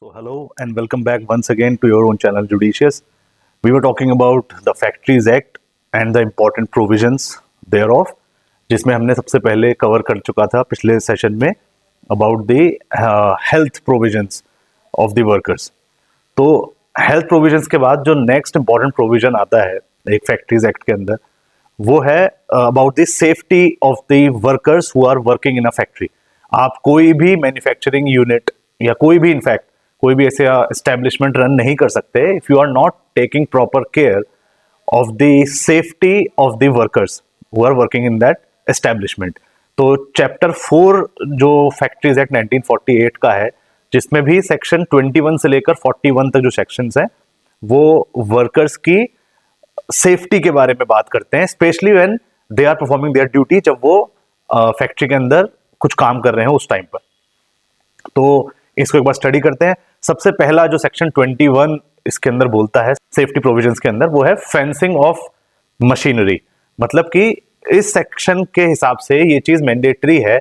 So, hello and welcome back once again to your own channel Judicious. We were talking about the Factories Act and the important provisions thereof, जिसमें हमने सबसे पहले cover कर चुका था पिछले session में about the health provisions of the workers. तो हेल्थ प्रोविजंस के बाद जो नेक्स्ट इंपॉर्टेंट प्रोविजन आता है एक फैक्ट्रीज एक्ट के अंदर, वो है about the safety of the workers who are working in a factory. आप कोई भी मैन्युफैक्चरिंग यूनिट या कोई भी इनफैक्ट कोई भी ऐसे एस्टेब्लिशमेंट रन नहीं कर सकते if you are not taking proper care of the safety of the workers who are working in that establishment. तो चैप्टर 4 जो फैक्ट्रीज एक्ट 1948 का है, जिसमें भी सेक्शन 21 से लेकर 41 तक जो सेक्शंस हैं वो वर्कर्स की सेफ्टी के बारे में बात करते हैं, specially when they are performing their duty, जब वो फैक्ट्री के अंदर कुछ काम कर रहे हैं उस टाइम पर. तो इसको एक बार स्टडी करते हैं. सबसे पहला जो सेक्शन 21 इसके अंदर बोलता है सेफ्टी प्रोविजंस के अंदर, वो है फेंसिंग ऑफ मशीनरी. मतलब कि इस सेक्शन के हिसाब से ये चीज मैंडेटरी है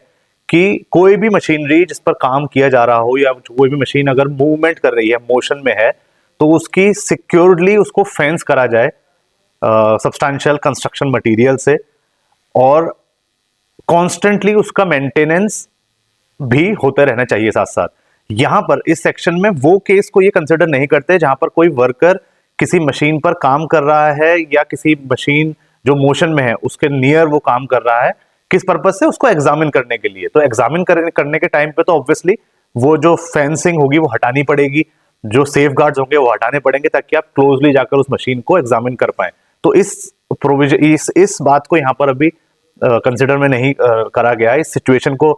कि कोई भी मशीनरी जिस पर काम किया जा रहा हो या कोई भी मशीन अगर मूवमेंट कर रही है, मोशन में है, तो उसकी सिक्योरली उसको फेंस करा जाए सब्सटैंशियल कंस्ट्रक्शन मटेरियल से, और कॉन्स्टेंटली उसका मेंटेनेंस भी होता रहना चाहिए साथ साथ. यहां पर इस सेक्शन में वो केस को ये कंसिडर नहीं करते जहां पर कोई वर्कर किसी मशीन पर काम कर रहा है या किसी मशीन जो मोशन में है उसके नियर वो काम कर रहा है. किस पर्पज से? उसको एग्जामिन करने के लिए. तो एग्जामिन करने के टाइम पे तो ऑब्वियसली वो जो फेंसिंग होगी वो हटानी पड़ेगी, जो सेफ गार्ड्स होंगे वो हटाने पड़ेंगे ताकि आप क्लोजली जाकर उस मशीन को एग्जामिन कर पाए. तो इस प्रोविजन इस बात को यहाँ पर अभी कंसिडर में नहीं करा गया है. इस सिचुएशन को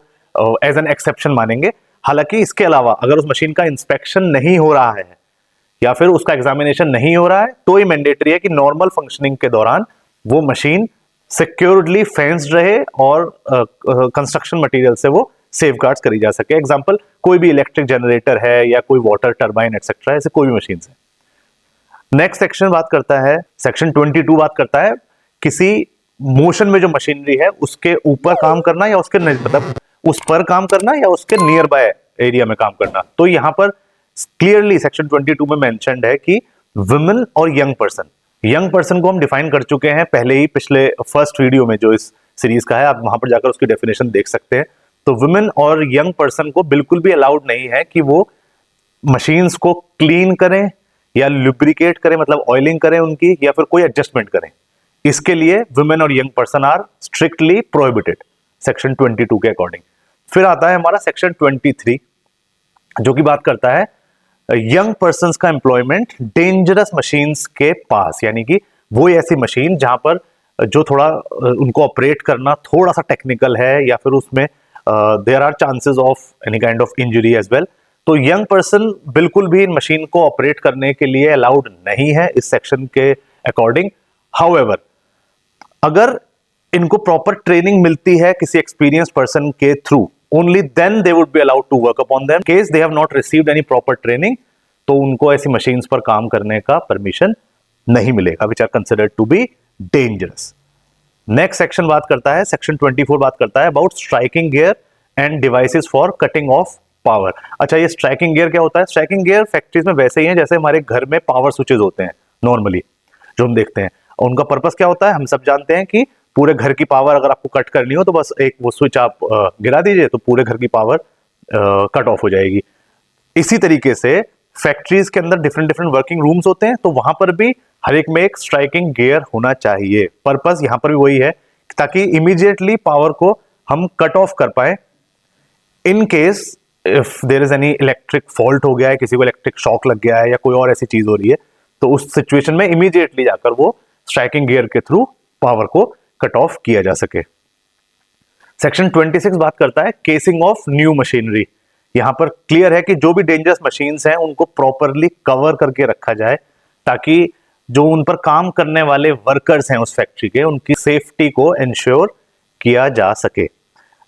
एज एन एक्सेप्शन मानेंगे. हालांकि इसके अलावा अगर उस मशीन का इंस्पेक्शन नहीं हो रहा है या फिर उसका एग्जामिनेशन नहीं हो रहा है तो ये मैंडेटरी है कि नॉर्मल फंक्शनिंग के दौरान वो मशीन सिक्योरली फेंस्ड रहे और कंस्ट्रक्शन मटेरियल से वो सेफगार्ड्स करी जा सके. एग्जांपल, कोई भी इलेक्ट्रिक जनरेटर है या कोई वाटर टरबाइन एटसेट्रा, ऐसे कोई भी मशीन है. नेक्स्ट सेक्शन बात करता है, सेक्शन 22 बात करता है किसी मोशन में जो मशीनरी है उसके ऊपर काम करना या उसके मतलब उस पर काम करना या उसके नियर बाय एरिया में काम करना. तो यहां पर क्लियरली सेक्शन 22 में मेंशन्ड है कि वुमेन और यंग पर्सन को हम डिफाइन कर चुके हैं पहले ही, पिछले फर्स्ट वीडियो में जो इस सीरीज का है, आप वहां पर जाकर उसकी डेफिनेशन देख सकते हैं. तो वुमेन और यंग पर्सन को बिल्कुल भी अलाउड नहीं है कि वो मशीन्स को क्लीन करें या लुब्रिकेट करें, मतलब ऑयलिंग करें उनकी, या फिर कोई एडजस्टमेंट करें. इसके लिए वुमेन और young person are strictly prohibited section 22 के अकॉर्डिंग. फिर आता है हमारा सेक्शन 23 जो की बात करता है यंग पर्सन्स का एम्प्लॉयमेंट डेंजरस मशीन्स के पास, यानी कि वो ऐसी मशीन जहां पर जो थोड़ा उनको ऑपरेट करना थोड़ा सा टेक्निकल है या फिर उसमें there are chances of any kind of injury as well. तो यंग पर्सन बिल्कुल भी इन मशीन को ऑपरेट करने के लिए अलाउड नहीं है इस सेक्शन के अकॉर्डिंग. हाउएवर, अगर इनको प्रॉपर ट्रेनिंग मिलती है किसी एक्सपीरियंस पर्सन के through, only then they would be allowed to work upon them. Case they have not received any proper training, तो उनको ऐसी मशीन्स पर काम करने का परमिशन नहीं मिलेगा, which are considered to be dangerous. Next section बात करता है, सेक्शन 24 बात करता है about striking gear and devices for cutting off power. अच्छा, ये स्ट्राइकिंग गियर क्या होता है? स्ट्राइकिंग गियर फैक्ट्रीज में वैसे ही है जैसे हमारे घर में पावर स्विचेस होते हैं नॉर्मली जो हम देखते हैं. उनका पर्पस क्या होता है हम सब जानते हैं कि पूरे घर की पावर अगर आपको कट करनी हो तो बस एक वो स्विच आप गिरा दीजिए तो पूरे घर की पावर कट ऑफ हो जाएगी. इसी तरीके से फैक्ट्रीज के अंदर डिफरेंट वर्किंग रूम्स होते हैं, तो वहां पर भी हर एक में एक स्ट्राइकिंग गियर होना चाहिए. पर्पस यहां पर भी वही है ताकि इमीडिएटली पावर को हम कट ऑफ कर पाए in case if there is any electric fault हो गया है, किसी को इलेक्ट्रिक शॉक लग गया है या कोई और ऐसी चीज हो रही है, तो उस सिचुएशन में इमीडिएटली जाकर वो स्ट्राइकिंग गियर के थ्रू पावर को कट ऑफ किया जा सके. सेक्शन 26 बात करता है केसिंग ऑफ न्यू मशीनरी. यहां पर क्लियर है कि जो भी डेंजरस मशीन्स हैं उनको प्रॉपरली कवर करके रखा जाए ताकि जो उन पर काम करने वाले वर्कर्स हैं उस फैक्ट्री के, उनकी सेफ्टी को इंश्योर किया जा सके.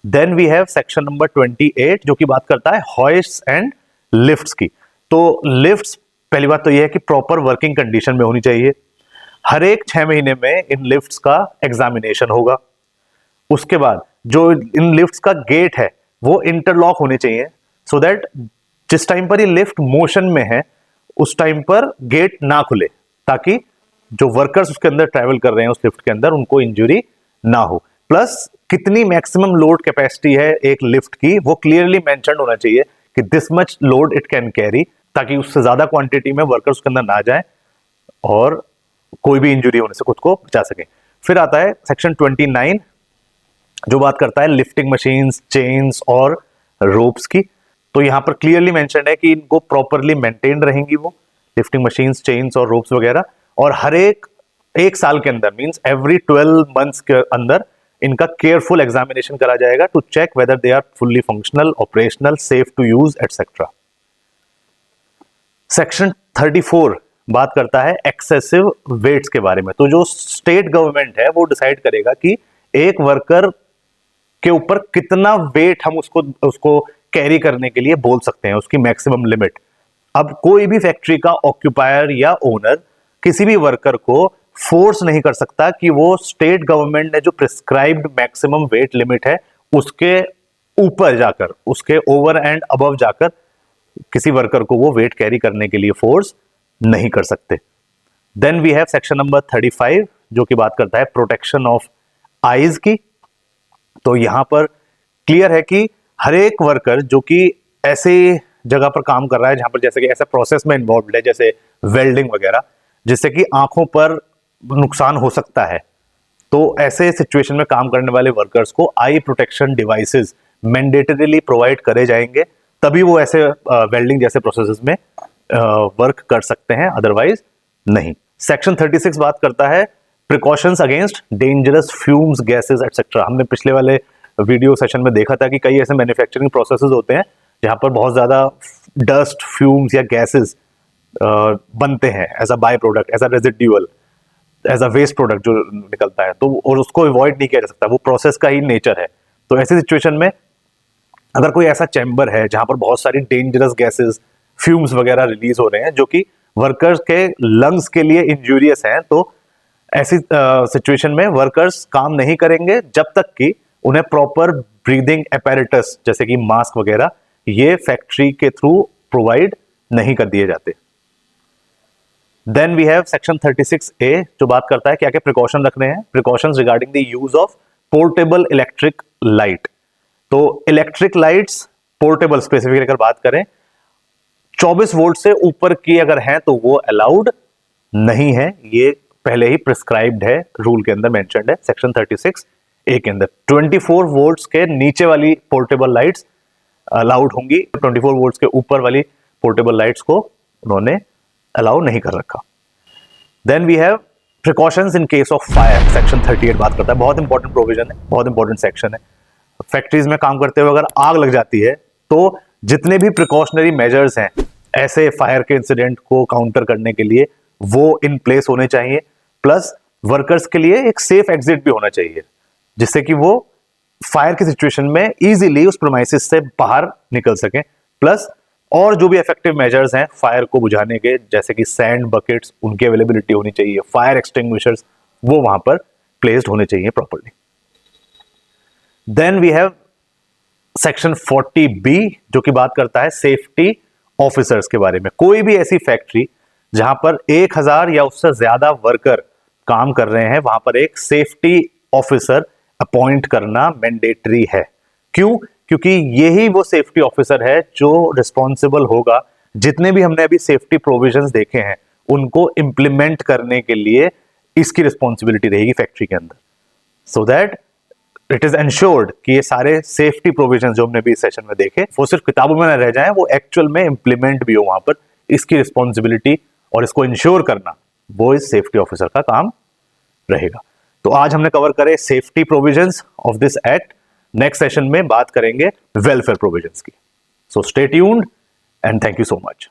Then we have section number 28 जो कि बात करता है हॉइस्ट्स एंड लिफ्ट्स की. तो लिफ्ट्स, पहली बात तो यह है कि प्रॉपर वर्किंग कंडीशन में होनी चाहिए. हर एक 6 महीने में इन लिफ्ट्स का एग्जामिनेशन होगा. उसके बाद जो इन लिफ्ट्स का गेट है वो इंटरलॉक होने चाहिए सो दैट जिस टाइम पर ये लिफ्ट मोशन में है उस टाइम पर गेट ना खुले, ताकि जो वर्कर्स उसके अंदर ट्रैवल कर रहे हैं उस लिफ्ट के अंदर उनको इंजरी ना हो। प्लस कितनी मैक्सिमम लोड कैपेसिटी है एक लिफ्ट की, वो क्लियरली मेंशन्ड होना चाहिए कि this much load it can carry, ताकि उससे ज्यादा क्वांटिटी में वर्कर्स उसके अंदर ना जाए और कोई भी इंजरी होने से खुद को बचा सके। फिर आता है सेक्शन 29 जो बात करता है लिफ्टिंग मशीन्स, चेन्स और रोप्स की। तो यहां पर क्लियरली मेंशन्ड है कि इनको प्रॉपरली मेंटेन रहेंगी वो लिफ्टिंग मशीन्स, चेन्स और रोप्स वगैरह, और हर एक साल के अंदर मींस एवरी 12 मंथ्स के अंदर इनका केयरफुल एग्जामिनेशन करा जाएगा to check whether they are fully functional, operational, safe to use etcetera. Section 34 बात करता है एक्सेसिव वेट्स के बारे में। तो जो स्टेट गवर्नमेंट है वो डिसाइड करेगा कि एक वर्कर के ऊपर कितना वेट हम उसको कैरी करने के लिए बोल सकते हैं, उसकी मैक्सिमम लिमिट। अब कोई भी फैक्ट्री का ऑक्यूपायर या ओनर किसी भी वर्कर को फोर्स नहीं कर सकता कि वो स्टेट गवर्नमेंट ने जो प्रिस्क्राइब्ड मैक्सिमम वेट लिमिट है उसके ऊपर जाकर, उसके ओवर एंड अबव जाकर किसी वर्कर को वो वेट कैरी करने के लिए फोर्स नहीं कर सकते। Then we have section number 35 जो कि बात करता है प्रोटेक्शन ऑफ आईज की। तो यहां पर क्लियर है कि हर एक वर्कर जो कि ऐसे जगह पर काम कर रहा है जहां पर जैसे कि ऐसा प्रोसेस में इन्वॉल्व है जैसे वेल्डिंग वगैरह, जिससे कि आंखों पर नुकसान हो सकता है, तो ऐसे सिचुएशन में काम करने वाले वर्कर्स को आई प्रोटेक्शन डिवाइसेस मैंडेटरीली प्रोवाइड करे जाएंगे, तभी वो ऐसे वेल्डिंग जैसे प्रोसेसेस में वर्क कर सकते हैं, अदरवाइज नहीं। सेक्शन 36 बात करता है precautions against dangerous fumes, gases etcetera. हमने पिछले वाले वीडियो सेशन में देखा था कि कई ऐसे मैन्युफैक्चरिंग प्रोसेसेस होते हैं जहां पर बहुत ज्यादा डस्ट, फ्यूम्स या गैसेस बनते हैं as a by product, as a residual, as a waste product जो निकलता है, तो और उसको अवॉइड नहीं किया जा सकता, वो प्रोसेस का ही नेचर है। तो ऐसी सिचुएशन में अगर कोई ऐसा चैम्बर है जहां पर बहुत सारी डेंजरस गैसेस, फ्यूम्स वगैरह रिलीज हो रहे हैं जो कि वर्कर्स के लंग्स के लिए इंजूरियस हैं, तो ऐसी सिचुएशन में वर्कर्स काम नहीं करेंगे जब तक कि उन्हें प्रॉपर ब्रीदिंग एपेरेटस जैसे कि मास्क वगैरह ये फैक्ट्री के थ्रू प्रोवाइड नहीं कर दिए जाते। Then we have section 36A जो बात करता है क्या क्या प्रिकॉशन रखने हैं, precautions regarding the use of portable electric light. तो इलेक्ट्रिक लाइट्स पोर्टेबल स्पेसिफिकली अगर बात करें 24 वोल्ट से ऊपर की अगर हैं तो वो अलाउड नहीं है, ये पहले ही प्रिस्क्राइब्ड है, रूल के अंदर मेंशन्ड है सेक्शन 36A के अंदर। 24 वोल्ट्स के नीचे वाली पोर्टेबल लाइट्स अलाउड होंगी, 24 वोल्ट्स के ऊपर वाली पोर्टेबल लाइट्स को उन्होंने अलाउ नहीं कर रखा। Then we have precautions in case of fire, section 38 बात करता है, बहुत इंपॉर्टेंट प्रोविजन है, बहुत इंपॉर्टेंट सेक्शन है। फैक्ट्रीज में काम करते हुए अगर आग लग जाती है तो जितने भी प्रिकॉशनरी मेजर्स हैं ऐसे फायर के इंसिडेंट को काउंटर करने के लिए वो इन प्लेस होने चाहिए, प्लस वर्कर्स के लिए एक सेफ एग्जिट भी होना चाहिए जिससे कि वो फायर की सिचुएशन में इजीली उस प्रीमाइसेस से बाहर निकल सकें। प्लस और जो भी इफेक्टिव मेजर्स हैं फायर को बुझाने के जैसे कि सैंड बकेट्स उनकी अवेलेबिलिटी होनी चाहिए, फायर एक्सटिंग्विशर्स वो वहां पर प्लेस्ड होने चाहिए properly. Then we have section 40B जो कि बात करता है सेफ्टी ऑफिसर्स के बारे में। कोई भी ऐसी फैक्ट्री जहां पर 1000 या उससे ज्यादा वर्कर काम कर रहे हैं वहां पर एक सेफ्टी ऑफिसर अपॉइंट करना मैंडेटरी है। क्यों? क्योंकि यही वो सेफ्टी ऑफिसर है जो रिस्पॉन्सिबल होगा, जितने भी हमने अभी सेफ्टी प्रोविजंस देखे हैं उनको इंप्लीमेंट करने के लिए इसकी रिस्पॉन्सिबिलिटी रहेगी फैक्ट्री के अंदर, so that it is ensured कि ये सारे सेफ्टी प्रोविजंस जो हमने भी इस सेशन में देखे वो सिर्फ किताबों में न रह जाएं, वो एक्चुअल में इंप्लीमेंट भी हो वहां पर। इसकी रिस्पॉन्सिबिलिटी और इसको इंश्योर करना वो इस सेफ्टी ऑफिसर का काम रहेगा। तो आज हमने कवर करे safety provisions of this act, next session में बात करेंगे वेलफेयर प्रोविजंस की। So stay tuned and thank you so much.